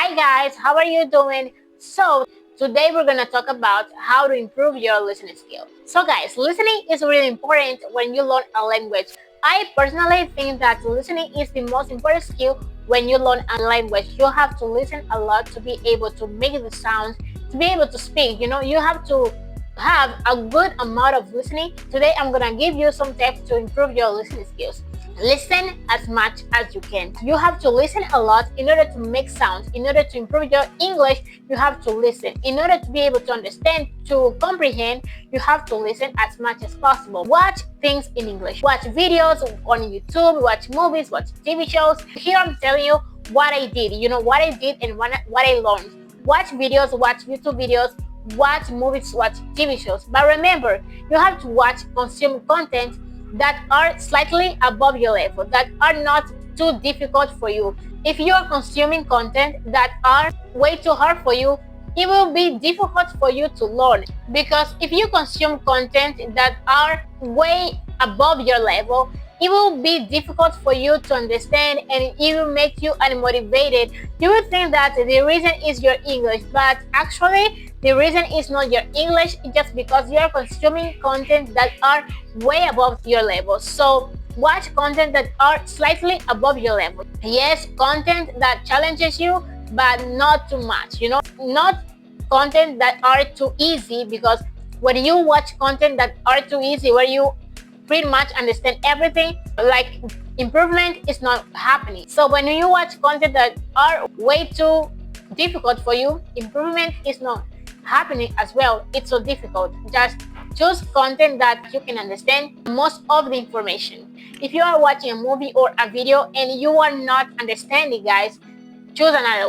Hi guys, how are you doing? So today we're gonna talk about how to improve your listening skill. So guys, listening is really important when you learn a language. I personally think that listening is the most important skill when you learn a language. You have to listen a lot to be able to make the sounds, to be able to speak. You have to have a good amount of listening. Today I'm gonna give you some tips to improve your listening skills. Listen as much as you can. You have to listen a lot in order to make sounds. In order to improve your English, you have to listen. In order to be able to understand, to comprehend, you have to listen as much as possible. Watch things in English. Watch videos on YouTube, watch movies, watch TV shows. Here I'm telling you what I did. What I did and what I learned. Watch videos, watch YouTube videos, watch movies, watch TV shows. But remember, you have to consume content that are slightly above your level, that are not too difficult for you. If you are consuming content that are way too hard for you, it will be difficult for you to learn. Because if you consume content that are way above your level, it will be difficult for you to understand and it will make you unmotivated. You will think that the reason is your English, but actually the reason is not your English, it's just because you are consuming content that are way above your level. So watch content that are slightly above your level. Yes, content that challenges you, but not too much, not content that are too easy, because when you watch content that are too easy, where you pretty much understand everything, like improvement is not happening. So when you watch content that are way too difficult for you, improvement is not happening as well. It's so difficult. Just choose content that you can understand most of the information. If you are watching a movie or a video and you are not understanding, guys, choose another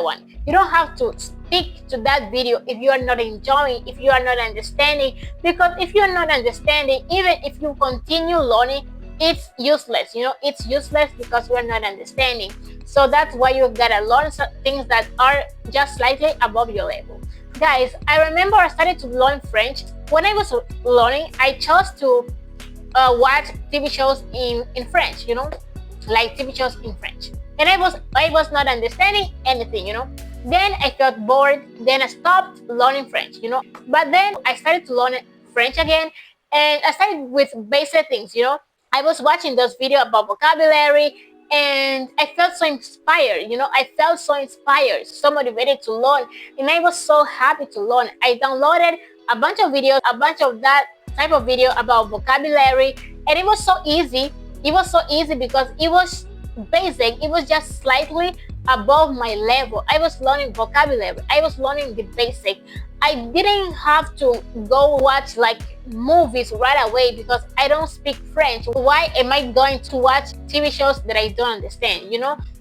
one. You don't have to stick to that video if you are not enjoying, if you are not understanding, because if you are not understanding, even if you continue learning, it's useless. It's useless because you are not understanding. So that's why you gotta learn some things that are just slightly above your level. Guys, I remember I started to learn French. When I was learning, I chose to watch TV shows in French, like TV shows in French. And I was not understanding anything. Then I felt bored. Then I stopped learning French. But then I started to learn French again, and I started with basic things. I was watching those videos about vocabulary, and I felt so inspired. I felt so inspired, so motivated to learn, and I was so happy to learn. I downloaded a bunch of videos, a bunch of that type of video about vocabulary, and it was so easy. It was so easy because it was basic. It was just slightly above my level. I was learning vocabulary. I was learning the basic. I didn't have to go watch like movies right away because I don't speak French. Why am I going to watch TV shows that I don't understand?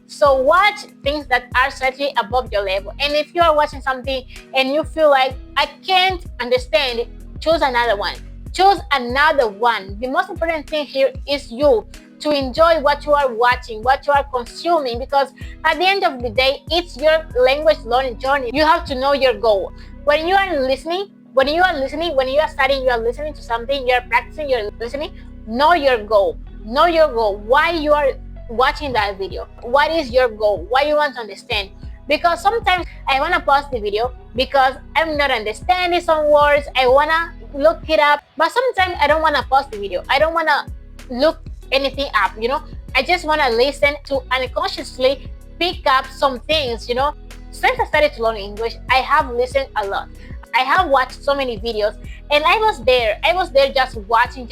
So watch things that are slightly above your level. And if you are watching something and you feel like I can't understand it, choose another one. Choose another one. The most important thing here is you to enjoy what you are watching, what you are consuming, because at the end of the day, it's your language learning journey. You have to know your goal. When you are listening, when you are studying, you are listening to something, you are practicing, you're listening, know your goal. Know your goal. Why you are watching that video? What is your goal? What you want to understand? Because sometimes I want to pause the video because I'm not understanding some words. I want to look it up. But sometimes I don't want to pause the video. I don't want to look anything up. I just want to listen to unconsciously pick up some things. Since I started to learn English, I have listened a lot. I have watched so many videos, and I was there just watching.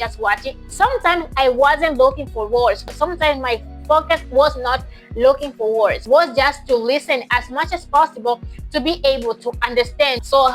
Sometimes I wasn't looking for words. Sometimes my focus was not looking for words, was just to listen as much as possible to be able to understand. So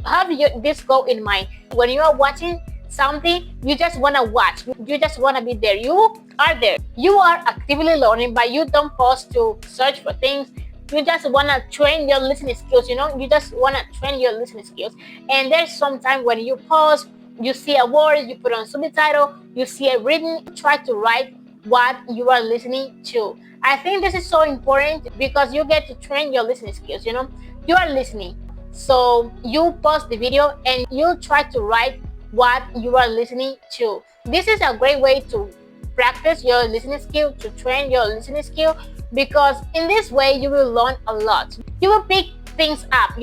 have this goal in mind. When you are watching something, you just want to watch. You just want to be there. You are there. You are actively learning, but you don't pause to search for things. You just want to train your listening skills. You just want to train your listening skills. And there's some time when you pause, you see a word, you put on subtitle, you see a reading, try to write what you are listening to. I think this is so important because you get to train your listening skills. You are listening. So you pause the video and you try to write what you are listening to. This is a great way to practice your listening skill, to train your listening skill. because in this way you will learn a lot. You will pick things up.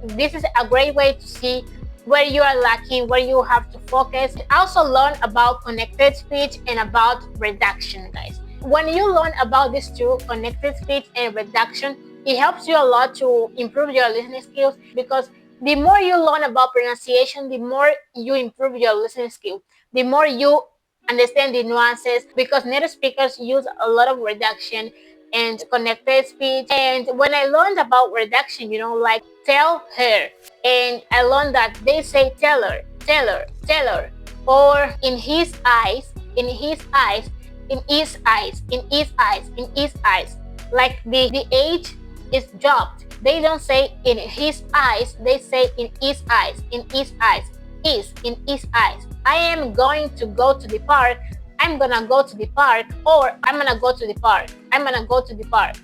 This is a great way to see where you are lacking, where you have to focus. Also learn about connected speech and about reduction, guys. When you learn about these two, connected speech and reduction, it helps you a lot to improve your listening skills, because the more you learn about pronunciation, the more you improve your listening skill, the more you understand the nuances, because native speakers use a lot of reduction and connected speech. And when I learned about reduction, like tell her, and I learned that they say tell her, tell her, tell her, or in his eyes, in his eyes, in his eyes, in his eyes, in his eyes. Like the H is dropped. They don't say in his eyes, they say in his eyes, in his eyes, is, in his eyes. I am going to go to the park. I'm gonna go to the park, or I'm gonna go to the park. I'm gonna go to the park,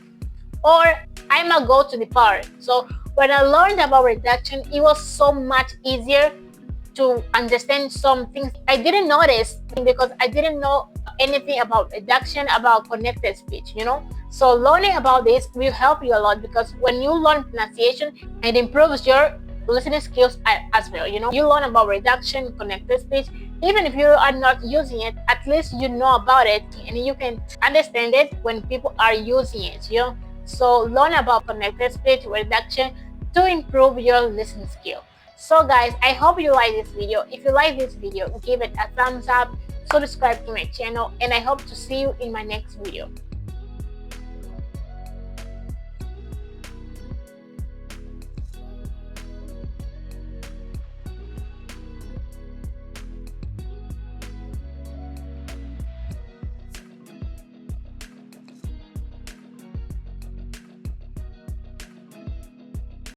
or I'm gonna go to the park. So when I learned about reduction, it was so much easier to understand some things I didn't notice, because I didn't know anything about reduction, about connected speech. So learning about this will help you a lot, because when you learn pronunciation, it improves your listening skills as well. You learn about reduction, connected speech. Even if you are not using it, at least you know about it and you can understand it when people are using it. So learn about connected speech, reduction, to improve your listening skill. So guys, I hope you like this video. If you like this video, give it a thumbs up, subscribe to my channel, and I hope to see you in my next video.